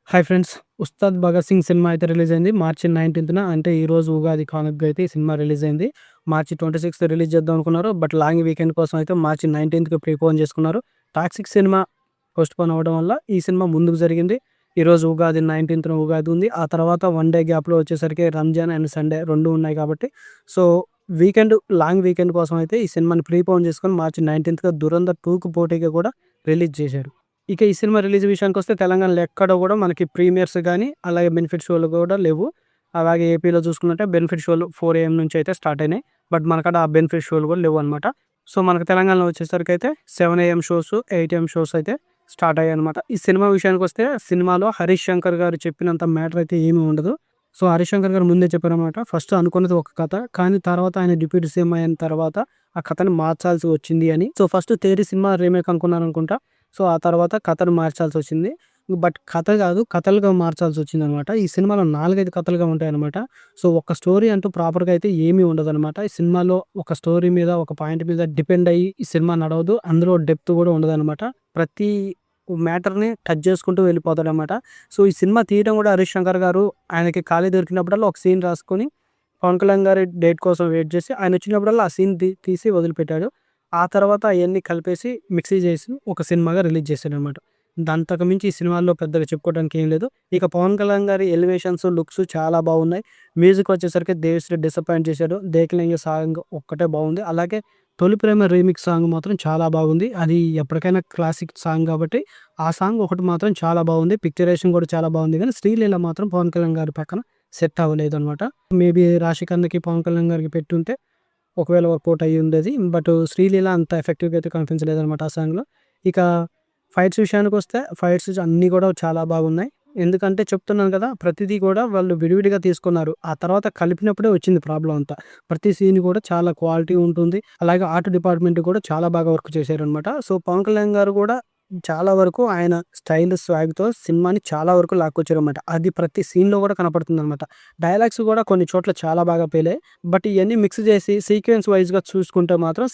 Hi friends! 'Ustaad Bhagat Singh' cinema అయితే release అయింది. మార్చి 19న అంటే ఈరోజు ఉగాది కానుకగా అయితే ఈ సినిమా రిలీజ్ అయింది. మార్చి 26 రిలీజ్ చేద్దాం అనుకున్నారు. బట్ లాంగ్ వీకెండ్ కోసం అయితే మార్చి 19కి ప్రీపోన్ చేసుకున్నారు. 'టాక్సిక్' సినిమా పోస్ట్‌పోన్ అవ్వడం వల్ల ఈ సినిమా ముందుకు జరిగింది. ఈరోజు ఉగాది 19న ఉగాది ఉంది. ఆ తర్వాత 1 డే గ్యాప్‌లో వచ్చేసరికి రంజాన్ అండ్ సండే 2 ఉన్నాయి కాబట్టి సో లాంగ్ వీకెండ్ కోసం అయితే ఈ సినిమాని ప్రీపోన్ చేసుకొని మార్చి 19గా 'ధురంధర్ 2'కి పోటీగా కూడా రిలీజ్ చేశారు. ఇక ఈ సినిమా రిలీజ్ విషయానికొస్తే తెలంగాణలో ఎక్కడ గూడా మనకి ప్రీమియర్స్ గాని, అలాగే బెనిఫిట్ షోలు గూడా లేవు. అలాగే ఏపీలో చూసుకున్నట్టే బెనిఫిట్ షోలు 4 AM నుంచి అయితే స్టార్ట్ అయినాయి. బట్ మనకాడ ఆ బెనిఫిట్ షోలు గూడా లేవనమాట. సో, మనకు తెలంగాణలో వచ్చేసరికైతే 7 AM షోస్, 8 AM షోస్ అయితే స్టార్ట్ అయ్యాయనమాట. ఈ సినిమా విషయానికొస్తే సినిమాలో హరీష్ శంకర్ గారు చెప్పినంత మ్యాటర్ అయితే ఏమీ ఉండదు. సో, హరీష్ శంకర్ గారు ముందే చెప్పారనమాట. ఫస్ట్ అనుకున్నది ఒక కథ. కానీ తర్వాత ఆయన డిప్యూటీ సీఎం అయిన తర్వాత ఆ కథని మార్చాల్సి వచ్చింది అని. సో, ఫస్ట్ 'తేరి' సినిమా రీమేక్ అనుకున్నారనుకుంటా. సో, ఆ తర్వాత కథను మార్చాల్సొచ్చింది. బట్ కథ గాదు, కథలుగా మార్చాల్సొచ్చిందనమాట. ఈ సినిమాలో 4, 5 కథలుగా ఉంటాయనమాట. సో, ఒక స్టోరీ అంటూ ప్రాపర్‌గా అయితే ఏమీ ఉండదనమాట. ఈ సినిమాలో ఒక స్టోరీ మీద, ఒక పాయింట్ మీద డిపెండ్ అయ్యి ఈ సినిమా నడవదు. అందులో డెప్త్ గూడా ఉండదనమాట. ప్రతి మ్యాటర్‌ని టచ్ చేసుకుంటూ వెళ్ళిపోతాడనమాట. సో, ఈ సినిమా తీయడం గూడా హరీష్ శంకర్ గారు ఆయనకి ఖాళీ దొరికినప్పుడల్లా ఒక సీన్ రాసుకొని, పవన్ కళ్యాణ్ గారి డేట్ కోసం వెయిట్ చేసి, ఆయనొచ్చినప్పుడల్లా ఆ సీన్ తీసి వదిలిపెట్టాడు. ఆ తర్వాత అయన్నీ కలిపేసి మిక్సీ చేసి ఒక సినిమాగా రిలీజ్ చేశాడనమాట. అంతకు మించి ఈ సినిమాల్లో పెద్దగా చెప్పుకోవడానికి ఏం లేదు. ఇక పవన్ కళ్యాణ్ గారి ఎలివేషన్స్, లుక్స్ చాలా బాగున్నాయి. మ్యూజిక్ వచ్చేసరికి దేవిశ్రీ డిసప్పాయింట్ చేశాడు. 'దేఖలేంగే' సాంగ్ ఒక్కటే బాగుంది. అలాగే 'తొలి ప్రేమ' రీమిక్స్ సాంగ్ మాత్రం చాలా బాగుంది. అది ఎప్పటికైనా క్లాసిక్ సాంగ్ కాబట్టి ఆ సాంగ్ ఒకటి మాత్రం చాలా బాగుంది. పిక్చరైజేషన్ కూడా చాలా బాగుంది. కానీ 'శ్రీలీల' మాత్రం పవన్ కళ్యాణ్ గారి పక్కన సెట్ అవ్వలేదనమాట. మేబీ 'రాశిఖన్నా'కి పవన్ కళ్యాణ్ గారికి పెట్టుంటే ఒకవేళ వర్కౌట్ అయ్యి ఉండేది. బట్ 'శ్రీలీల' అంత ఎఫెక్టివ్‌గా అయితే కనిపించలేదనమాట ఆ సాంగ్‌లో. ఇక ఫైట్స్ విషయానికొస్తే ఫైట్స్ అన్నీ కూడా చాలా బాగున్నాయి. ఎందుకంటే చెప్తున్నాను కదా! ప్రతిదీ కూడా వాళ్ళు విడివిడిగా తీసుకున్నారు. ఆ తర్వాత కలిపినప్పుడే వచ్చింది ప్రాబ్లమ్ అంతా. ప్రతి సీన్ కూడా చాలా క్వాలిటీ ఉంటుంది. అలాగే ఆర్ట్ డిపార్ట్‌మెంట్ కూడా చాలా బాగా వర్క్ చేశారనమాట. సో, పవన్ కళ్యాణ్ గారు కూడా చాలా వరకు ఆయన స్టైల్, స్వాగ్‌తో సినిమాని చాలా వరకు లాక్కొచ్చారనమాట. అది ప్రతి సీన్‌లో కూడా కనపడుతుందనమాట. డైలాగ్స్ కూడా కొన్ని చోట్ల చాలా బాగా పేలాయి. బట్ ఇయన్నీ మిక్స్ చేసి సీక్వెన్స్ వైస్‌గా చూసుకుంటే మాత్రం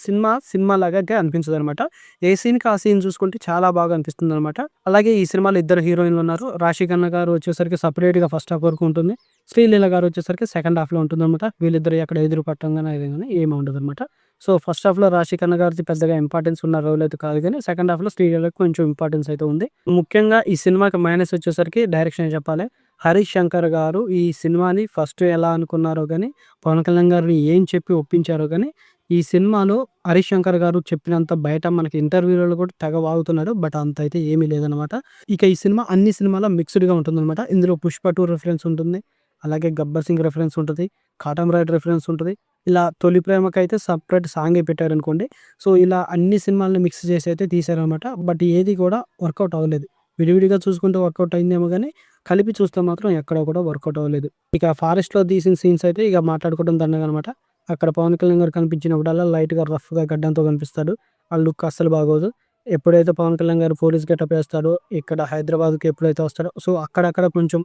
సినిమా లాగా అయితే అనిపించదనమాట. ఏ సీన్‌కి ఆ సీన్ చూసుకుంటే చాలా బాగా అనిపిస్తుందనమాట. అలాగే ఈ సినిమాలో ఇద్దరు హీరోయిన్‌లున్నారు. 'రాశిఖన్నా' గారు వచ్చేసరికి సెపరేట్‌గా ఫస్ట్ హాఫ్ వరకు ఉంటుంది. 'శ్రీలీల' గారు వచ్చేసరికి సెకండ్ హాఫ్‌లో ఉంటుందనమాట. వీళ్ళిద్దరు ఎక్కడ ఎదురు పట్టం గాని అది గాని ఏమి ఉండదనమాట. సో, ఫస్ట్ హాఫ్‌లో 'రాశిఖన్నా' గారిది పెద్దగా ఇంపార్టెన్స్ ఉన్న రోల్ అయితే కాదు గానీ, సెకండ్ హాఫ్‌లో 'శ్రీలీల'కి కొంచెం ఇంపార్టెన్స్ అయితే ఉంది. ముఖ్యంగా ఈ సినిమాకి మైనస్ వచ్చేసరికి డైరెక్షన్ చెప్పాలి. హరీష్ శంకర్ గారు ఈ సినిమాని ఫస్ట్ ఎలా అనుకున్నారో గానీ, పవన్ కళ్యాణ్ గారిని ఏం చెప్పి ఒప్పించారో గానీ, ఈ సినిమాలో హరీష్ శంకర్ గారు చెప్పినంత బయట మనకి ఇంటర్వ్యూలలో కూడా తెగ వాగుతున్నాడు. బట్ అంత అయితే ఏమీ లేదనమాట. ఇక ఈ సినిమా అన్ని సినిమాలో మిక్స్డ్‌గా ఉంటుందనమాట. ఇందులో 'పుష్ప 2' రిఫరెన్స్ ఉంటుంది. అలాగే 'గబ్బర్ సింగ్' రిఫరెన్స్ ఉంటది. 'కాటమరాయుడు' రిఫరెన్స్ ఉంటది. ఇలా 'తొలి ప్రేమ'కైతే సెపరేట్ సాంగే పెట్టారనుకోండి. సో, ఇలా అన్ని సినిమాలని మిక్స్ చేసి అయితే తీశారనమాట. బట్ ఏది కూడా వర్కౌట్ అవ్వలేదు. విడివిడిగా చూసుకుంటే వర్కౌట్ అయిందేమో గానీ, కలిపి చూస్తే మాత్రం ఎక్కడ కూడా వర్కౌట్ అవ్వలేదు. ఇక ఫారెస్ట్‌లో తీసిన సీన్స్ అయితే ఇక మాట్లాడుకోవడం దండగనమాట. అక్కడ పవన్ కళ్యాణ్ గారు కనిపించినప్పుడల్లా లైట్‌గా రఫ్‌గా గడ్డంతో కనిపిస్తాడు. ఆ లుక్ అస్సలు బాగోదు. ఎప్పుడైతే పవన్ కళ్యాణ్ గారు పోలీస్ గెటప్ ఏస్తాడో, ఇక్కడ హైదరాబాద్‌కి ఎప్పుడైతే వస్తాడో, సో, అక్కడక్కడ కొంచెం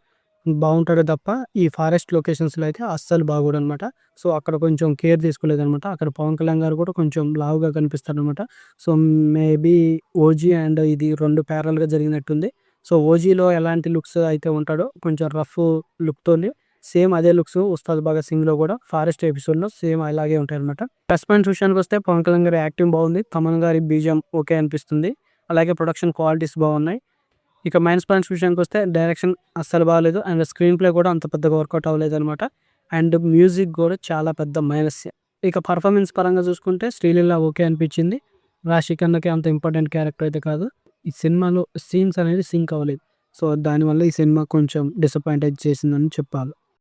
బావుంటాడే తప్ప, ఈ ఫారెస్ట్ లొకేషన్స్‌లో అయితే అస్సలు బాగోడనమాట. సో, అక్కడ కొంచెం కేర్ తీసుకోలేదనమాట. అక్కడ పవన్ కళ్యాణ్ గారు కూడా కొంచెం లావుగా కనిపిస్తాడనమాట. సో, మేబీ 'ఓజీ' అండ్ ఇది 2 ప్యారలెల్‌గా జరిగినట్టుంది. సో, 'ఓజీలో' ఎలాంటి లుక్స్ అయితే ఉంటాడో కొంచెం రఫ్ లుక్‌తోని సేమ్ అదే లుక్స్ 'ఉస్తాద్ భగత్ సింగ్‌లో' కూడా ఫారెస్ట్ ఎపిసోడ్‌లో సేమ్ అలాగే ఉంటాయనమాట. ప్లస్ పాయింట్స్ విషయానికొస్తే పవన్ కళ్యాణ్ గారి యాక్టింగ్ బాగుంది. తమన్ గారి బీజీఎం ఓకే అనిపిస్తుంది. అలాగే ప్రొడక్షన్ క్వాలిటీస్ బాగున్నాయి. ఇక మైనస్ పాయింట్స్ విషయానికొస్తే డైరెక్షన్ అస్సలు బాలేదు. అండ్ స్క్రీన్ ప్లే కూడా అంత పెద్దగా వర్కౌట్ అవ్వలేదనమాట. అండ్ మ్యూజిక్ కూడా చాలా పెద్ద మైనస్సే. ఇక పర్ఫార్మెన్స్ పరంగా చూసుకుంటే 'శ్రీలీల' ఓకే అనిపించింది. 'రాశిఖన్నా'కి అంత ఇంపార్టెంట్ క్యారెక్టర్ అయితే కాదు. ఈ సినిమాలో సీన్స్ అనేది సింక్ అవ్వలేదు. సో, దానివల్ల ఈ సినిమా కొంచెం డిసప్పాయింట్ అయితే చేసిందని చెప్పాలి.